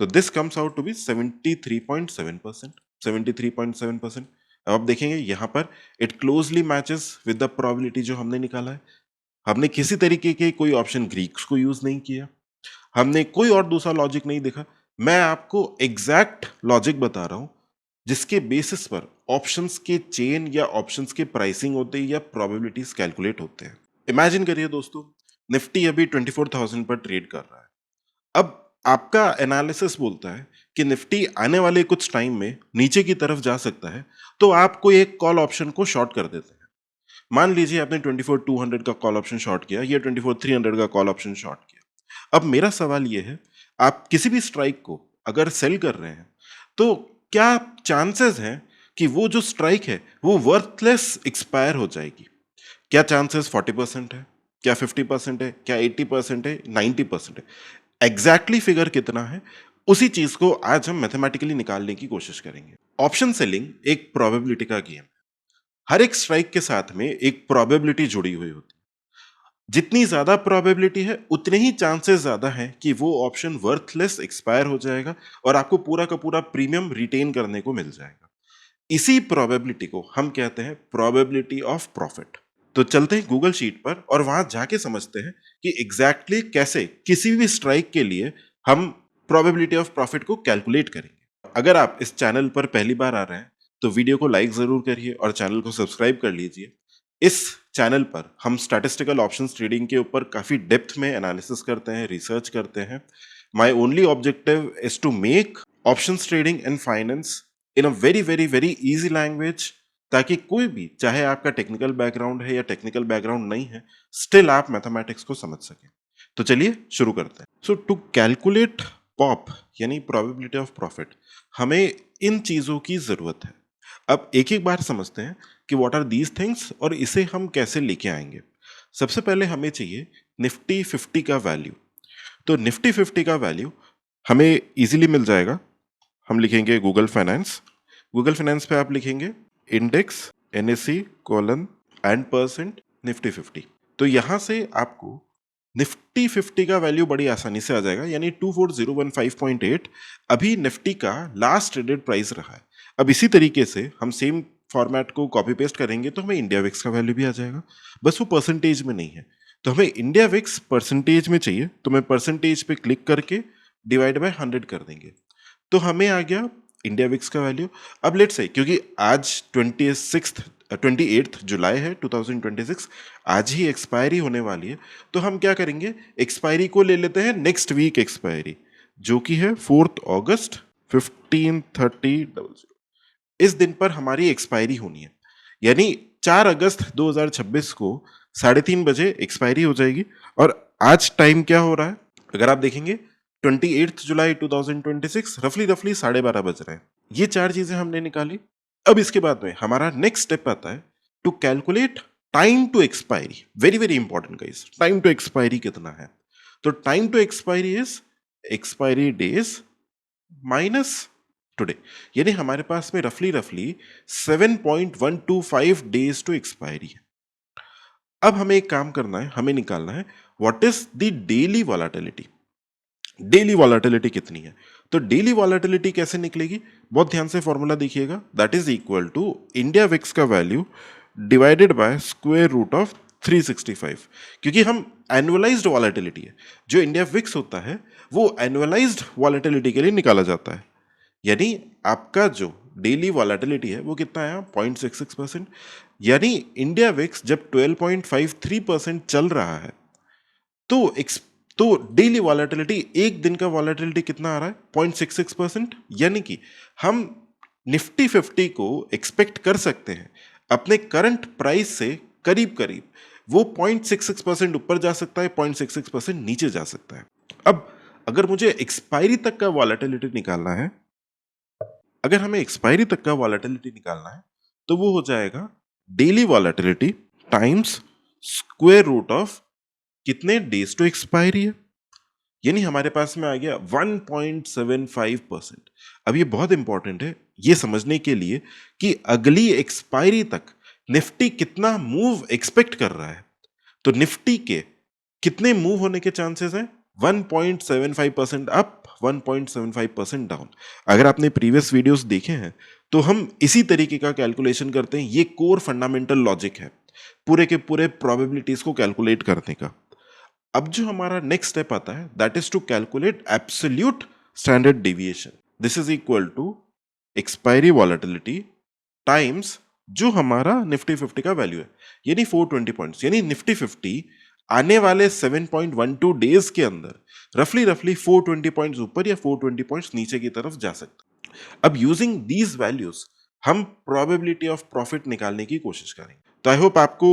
So this comes out to be 73.7%. 73.7%. अब आप देखेंगे यहाँ पर it closely matches with the probability जो हमने निकाला है। हमने किसी तरीके के कोई ऑप्शन ग्रीक्स को यूज नहीं किया, हमने कोई और दूसरा लॉजिक नहीं देखा। मैं आपको एग्जैक्ट लॉजिक बता रहा हूं जिसके बेसिस पर ऑप्शंस के चेन या ऑप्शंस के प्राइसिंग होते हैं या प्रोबेबिलिटीज कैलकुलेट होते हैं। इमेजिन करिए दोस्तों, निफ्टी अभी 24,000 पर ट्रेड कर रहा है। अब आपका एनालिसिस बोलता है कि निफ्टी आने वाले कुछ टाइम में नीचे की तरफ जा सकता है, तो आप कोई एक कॉल ऑप्शन को शॉर्ट कर देते हैं। मान लीजिए आपने 24,200 का कॉल ऑप्शन शॉर्ट किया या 24,300 का कॉल ऑप्शन शॉर्ट किया। अब मेरा सवाल यह है, आप किसी भी स्ट्राइक को अगर सेल कर रहे हैं तो क्या चांसेस हैं कि वो जो स्ट्राइक है वो वर्थलेस एक्सपायर हो जाएगी? क्या चांसेस 40% है, क्या 50% है, क्या 80% है, 90% है? एग्जैक्टली फिगर कितना है, उसी चीज को आज हम मैथमेटिकली निकालने की कोशिश करेंगे। ऑप्शन सेलिंग एक प्रोबेबिलिटी का गेम है। हर एक स्ट्राइक के साथ में एक प्रोबेबिलिटी जुड़ी हुई होती है। जितनी ज्यादा प्रोबेबिलिटी है उतने ही चांसेस ज्यादा हैं कि वो ऑप्शन वर्थलेस एक्सपायर हो जाएगा और आपको पूरा का पूरा प्रीमियम रिटेन करने को मिल जाएगा। इसी प्रोबेबिलिटी को हम कहते हैं प्रोबेबिलिटी ऑफ प्रॉफिट। तो चलते हैं गूगल शीट पर और वहां जाके समझते हैं कि एग्जैक्टली कैसे किसी भी स्ट्राइक के लिए हम प्रोबेबिलिटी ऑफ प्रॉफिट को कैलकुलेट करेंगे। अगर आप इस चैनल पर पहली बार आ रहे हैं तो वीडियो को लाइक जरूर करिए और चैनल को सब्सक्राइब कर लीजिए। इस चैनल पर हम स्टैटिस्टिकल ऑप्शंस ट्रेडिंग के ऊपर काफी डेप्थ में एनालिसिस करते हैं, रिसर्च करते हैं। My only objective is to make options trading and finance in a very very very easy language, ताकि कोई भी, चाहे आपका टेक्निकल बैकग्राउंड है या टेक्निकल बैकग्राउंड नहीं है, स्टिल आप मैथमेटिक्स को समझ सकें। तो चलिए शुरू करते हैं। सो टू कैलकुलेट पॉप यानी प्रोबेबिलिटी ऑफ प्रॉफिट, हमें इन चीजों की जरूरत है। अब एक एक बार समझते हैं कि व्हाट आर दीज थिंग्स और इसे हम कैसे लेके आएंगे। सबसे पहले हमें चाहिए निफ्टी 50 का वैल्यू। तो निफ्टी 50 का वैल्यू हमें इजीली मिल जाएगा। हम लिखेंगे गूगल फाइनेंस। गूगल फाइनेंस पे आप लिखेंगे index NSE colon and percent Nifty 50। तो यहां से आपको निफ्टी 50 का वैल्यू बड़ी आसानी से आ जाएगा, यानी 24015.8 अभी निफ्टी का लास्ट ट्रेडेड प्राइस रहा है। अब इसी तरीके से हम सेम फॉर्मेट को कॉपी पेस्ट करेंगे तो हमें इंडिया विक्स का वैल्यू भी आ जाएगा, बस वो परसेंटेज में नहीं है। तो हमें इंडिया विक्स परसेंटेज में चाहिए, तो मैं परसेंटेज पे क्लिक करके डिवाइड बाय 100 कर देंगे, तो हमें आ गया इंडिया विक्स का वैल्यू। अब लेट्स से, क्योंकि आज 28 जुलाई है 2026, आज ही एक्सपायरी होने वाली है, तो हम क्या करेंगे, एक्सपायरी को ले लेते हैं नेक्स्ट वीक एक्सपायरी, जो कि है 4 अगस्त 15:30। इस दिन पर हमारी एक्सपायरी होनी है, यानी 4 अगस्त 2026 को 3:30 बजे एक्सपायरी हो जाएगी। और आज टाइम क्या हो रहा है, अगर आप देखेंगे 28 जुलाई 2026, रफली रफली 12:30 बज रहे हैं। ये चार चीजें हमने निकाली। अब इसके बाद में हमारा नेक्स्ट स्टेप आता है to calculate time to expiry. Very very important guys, time to expiry कितना है। तो time to expiry is expiry days minus today, यानी हमारे पास में रफली रफली 7.125 डेज टू एक्सपायरी है। अब हमें एक काम करना है, हमें निकालना है what is the daily volatility. Daily volatility कितनी है, तो डेली वॉलेटिलिटी कैसे निकलेगी, बहुत ध्यान से फॉर्मूला देखिएगा। That is equal to India VIX का value divided by square root of 365। क्योंकि हम एनुअलाइज्ड वॉलेटिलिटी है, जो इंडिया विक्स होता है वो एनुअलाइज्ड वॉलेटिलिटी के लिए निकाला जाता है। यानी आपका जो डेली वॉलेटिलिटी है वो कितना है, 0.66%। यानी इंडिया विक्स जब 12.53% चल रहा है तो तो डेली वॉलेटिलिटी, एक दिन का वॉलेटिलिटी कितना आ रहा है, 0.66%। यानी कि हम निफ्टी 50 को एक्सपेक्ट कर सकते हैं अपने करंट प्राइस से करीब करीब वो 0.66% ऊपर जा सकता है, 0.66% नीचे जा सकता है। अब अगर मुझे एक्सपायरी तक का वॉलेटिलिटी निकालना है, अगर हमें एक्सपायरी तक का वॉलेटिलिटी निकालना है तो वो हो जाएगा daily volatility times square root of कितने डेज टू एक्सपायरी है, यानी हमारे पास में आ गया 1.75%। अब ये बहुत इंपॉर्टेंट है ये समझने के लिए कि अगली एक्सपायरी तक निफ्टी कितना मूव एक्सपेक्ट कर रहा है। तो निफ्टी के कितने मूव होने के चांसेस हैं, 1.75% अप, 1.75% डाउन। अगर आपने प्रीवियस वीडियोस देखे हैं तो हम इसी तरीके का कैलकुलेशन करते हैं। ये कोर फंडामेंटल लॉजिक है पूरे के पूरे प्रोबेबिलिटीज को कैलकुलेट करने का। अब जो हमारा नेक्स्ट स्टेप आता है that is to calculate absolute standard deviation. This is equal to expiry volatility times जो हमारा निफ्टी 50 का वैल्यू है, यानी 420 पॉइंट्स। यानी निफ्टी 50 आने वाले 7.12 डेज के अंदर रफली 420 पॉइंट्स ऊपर या 420 पॉइंट्स नीचे की तरफ जा सकता है। अब यूजिंग दीज वैल्यूज हम प्रोबेबिलिटी ऑफ प्रॉफिट निकालने की कोशिश करेंगे। तो आई होप आपको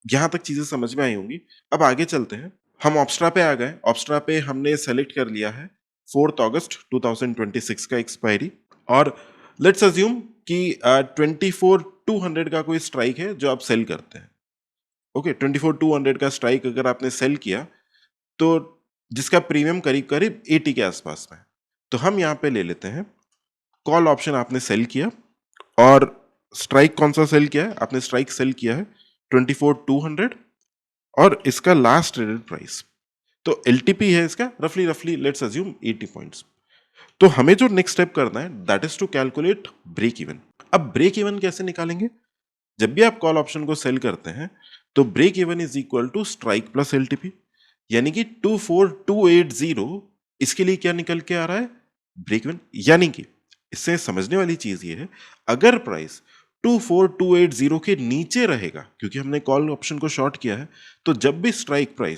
यहां तक चीजें समझ में आई होंगी। अब आगे चलते हैं। हम ऑप्स्ट्रा पे आ गए। ऑप्स्ट्रा पे हमने सेलेक्ट कर लिया है 4 अगस्त 2026 का एक्सपायरी, और लेट्स अज्यूम कि 24,200 का कोई स्ट्राइक है जो आप सेल करते हैं। ओके, 24,200 का स्ट्राइक अगर आपने सेल किया तो जिसका प्रीमियम करीब करीब 80 के आसपास में है, तो हम यहाँ पे ले लेते हैं कॉल ऑप्शन आपने सेल किया। और स्ट्राइक कौन सा सेल किया है? आपने स्ट्राइक सेल किया है 24,200 और इसका लास्ट ट्रेडेड प्राइस, तो एलटीपी है इसका रफली लेट्स अज्यूम 80 पॉइंट्स। तो हमें जो नेक्स्ट स्टेप करना है that is to calculate break even. अब ब्रेक इवन कैसे निकालेंगे? जब भी आप कॉल ऑप्शन को सेल करते हैं तो break even is equal to strike plus LTP, यानी कि 24,280। इसके लिए क्या निकल के आ रहा है? Break even. यानी कि इससे समझने वाली चीज ये है, अगर प्राइस 24,280 के नीचे रहेगा, क्योंकि हमने कॉल ऑप्शन को शॉर्ट किया है, तो जब भी प्राइस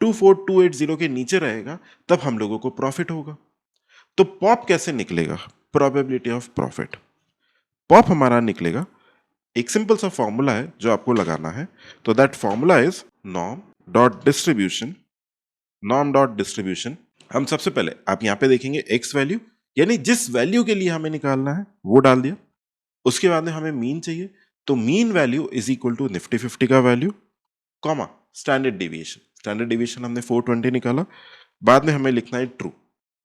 24,280 के नीचे रहेगा तब हम लोगों को प्रॉफिट होगा। तो पॉप कैसे निकलेगा? Probability of profit. पॉप हमारा निकलेगा, एक सिंपल सा फॉर्मूला है जो आपको लगाना है। तो that formula is norm dot distribution. हम सबसे पहले आप यहां पे देखेंगे एक्स वैल्यू, यानी जिस वैल्यू के लिए हमें निकालना है वो डाल दिया। उसके बाद में हमें मीन चाहिए, तो mean value is equal to Nifty 50 का value, comma standard deviation. Standard deviation हमने 420 निकाला। बाद में हमें लिखना है ट्रू।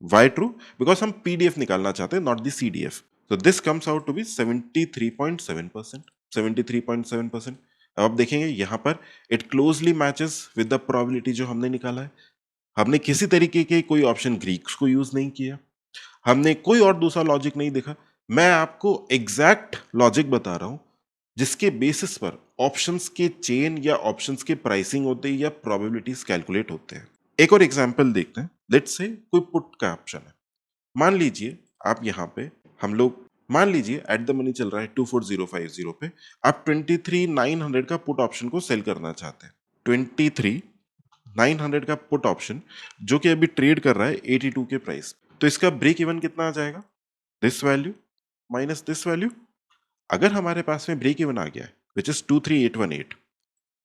Why true? बिकॉज हम पीडीएफ निकालना चाहते हैं, नॉट द सीडीएफ। तो this comes out to be 73.7%। 73.7%। अब आप देखेंगे यहां पर it closely matches with the probability जो हमने निकाला है। हमने किसी तरीके के कोई ऑप्शन ग्रीक्स को यूज नहीं किया, हमने कोई और दूसरा लॉजिक नहीं देखा। मैं आपको एग्जैक्ट लॉजिक बता रहा हूं जिसके बेसिस पर ऑप्शंस के चेन या ऑप्शंस के प्राइसिंग होते हैं या प्रोबेबिलिटीज कैलकुलेट होते हैं। एक और एग्जांपल देखते हैं। लेट्स से कोई पुट का ऑप्शन है। मान लीजिए आप यहाँ पे हम लोग मान लीजिए एट द मनी चल रहा है 24050 पे, आप 23,900 का पुट ऑप्शन को सेल करना चाहते हैं। 23,900 का पुट ऑप्शन जो कि अभी ट्रेड कर रहा है 82 के प्राइस। तो इसका ब्रेक इवन कितना आ जाएगा? This value minus this value. अगर हमारे पास में ब्रेक इवन आ गया है विच इज 23,818,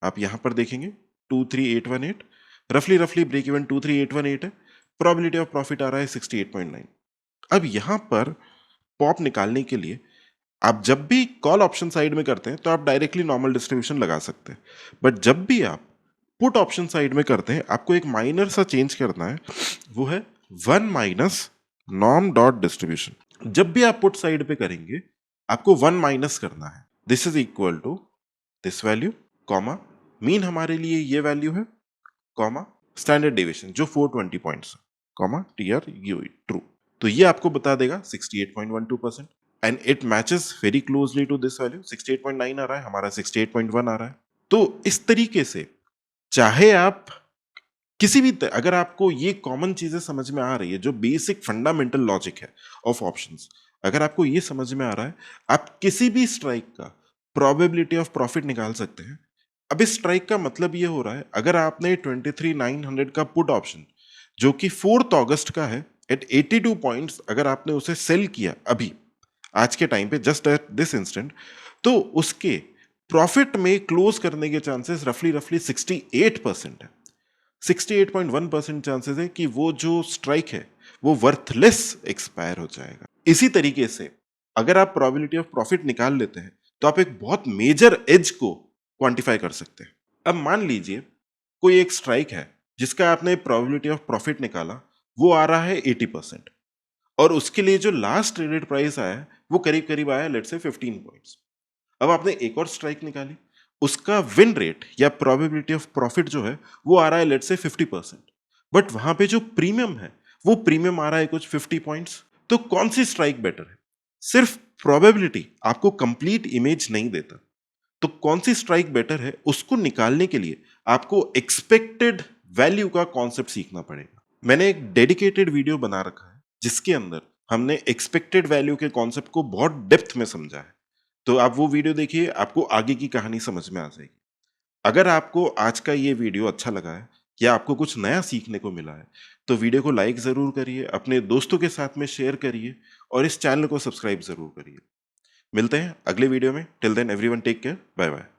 आप यहां पर देखेंगे 23,818, रफली ब्रेक इवन 23,818 है। प्रोबेबिलिटी ऑफ प्रॉफिट आ रहा है 68.9। अब यहां पर पॉप निकालने के लिए आप जब भी कॉल ऑप्शन साइड में करते हैं तो आप डायरेक्टली नॉर्मल डिस्ट्रीब्यूशन लगा सकते हैं, बट जब भी आप पुट ऑप्शन साइड में करते हैं आपको एक माइनर सा चेंज करना है, वो है 1 माइनस नॉर्म डॉट डिस्ट्रीब्यूशन। जब भी आप पुट साइड पे करेंगे आपको 1 माइनस करना है। This is equal to this value, comma mean हमारे लिए ये वैल्यू है, कॉमा स्टैंडर्ड डेविएशन जो 420 पॉइंट्स है, कॉमा TRUE ट्रू। तो ये आपको बता देगा 68.12%, and it matches very closely to this value. 68.9 आ रहा है, हमारा 68.1 आ रहा है। तो इस तरीके से चाहे आप किसी भी अगर आपको ये कॉमन चीजें समझ में आ रही है, जो बेसिक फंडामेंटल लॉजिक है ऑफ ऑप्शंस, अगर आपको ये समझ में आ रहा है, आप किसी भी स्ट्राइक का प्रोबेबिलिटी ऑफ प्रॉफिट निकाल सकते हैं। अब इस स्ट्राइक का मतलब ये हो रहा है, अगर आपने 23,900 का पुट ऑप्शन जो कि 4 अगस्त का है एट 82 पॉइंट्स, अगर आपने उसे सेल किया अभी आज के टाइम पे जस्ट एट दिस इंस्टेंट, तो उसके प्रॉफिट में क्लोज करने के चांसेस रफली 68% है। 68.1% चांसेस है कि वो जो स्ट्राइक है वो वर्थलेस एक्सपायर हो जाएगा। इसी तरीके से अगर आप प्रोबेबिलिटी ऑफ प्रॉफिट निकाल लेते हैं तो आप एक बहुत मेजर एज को क्वांटिफाई कर सकते हैं। अब मान लीजिए कोई एक स्ट्राइक है जिसका आपने प्रोबेबिलिटी ऑफ प्रॉफिट निकाला, वो आ रहा है 80%, और उसके लिए जो लास्ट ट्रेडेड प्राइस आया है वो करीब करीब आया लेट्स से 15 पॉइंट्स। अब आपने एक और स्ट्राइक निकाली, उसका विन रेट या प्रोबेबिलिटी ऑफ प्रॉफिट जो है वो आ रहा है लेट्स से 50%, बट वहां पे जो प्रीमियम है वो प्रीमियम आ रहा है कुछ 50 पॉइंट्स, तो कौन सी स्ट्राइक बेटर है? सिर्फ प्रोबेबिलिटी आपको कंप्लीट इमेज नहीं देता। तो कौन सी स्ट्राइक बेटर है उसको निकालने के लिए आपको एक्सपेक्टेड वैल्यू का कॉन्सेप्ट सीखना पड़ेगा। मैंने एक डेडिकेटेड वीडियो बना रखा है जिसके अंदर हमने एक्सपेक्टेड वैल्यू के कॉन्सेप्ट को बहुत डेप्थ में समझा है। तो आप वो वीडियो देखिए, आपको आगे की कहानी समझ में आ जाएगी। अगर आपको आज का ये वीडियो अच्छा लगा है या आपको कुछ नया सीखने को मिला है, तो वीडियो को लाइक ज़रूर करिए, अपने दोस्तों के साथ में शेयर करिए और इस चैनल को सब्सक्राइब ज़रूर करिए। मिलते हैं अगले वीडियो में। Till then everyone take care, bye bye.